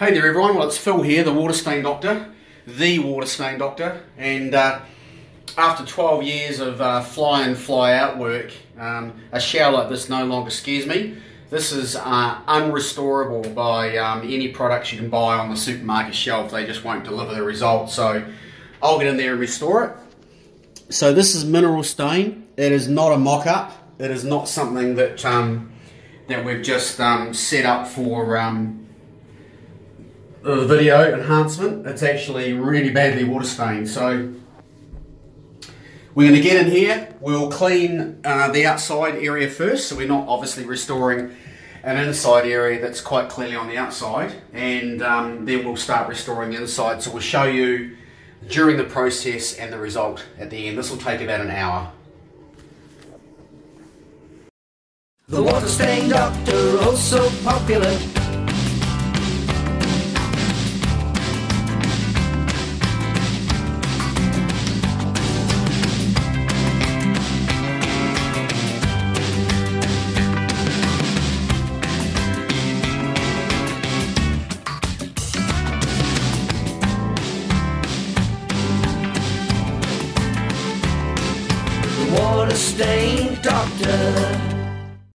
Hey there everyone, well it's Phil here, the Water Stain Doctor, and after 12 years of fly in, fly out work, a shower like this no longer scares me. This is unrestorable by any products you can buy on the supermarket shelf. They just won't deliver the result, so I'll get in there and restore it. So this is mineral stain. It is not a mock-up. It is not something that that we've just set up for the video enhancement. It's actually really badly water stained. So we're going to get in here, we'll clean the outside area first, so we're not obviously restoring an inside area that's quite clearly on the outside, and then we'll start restoring the inside. So we'll show you during the process and the result at the end. This will take about an hour. The Water Stain Doctor, oh so popular. The Water Stain Doctor.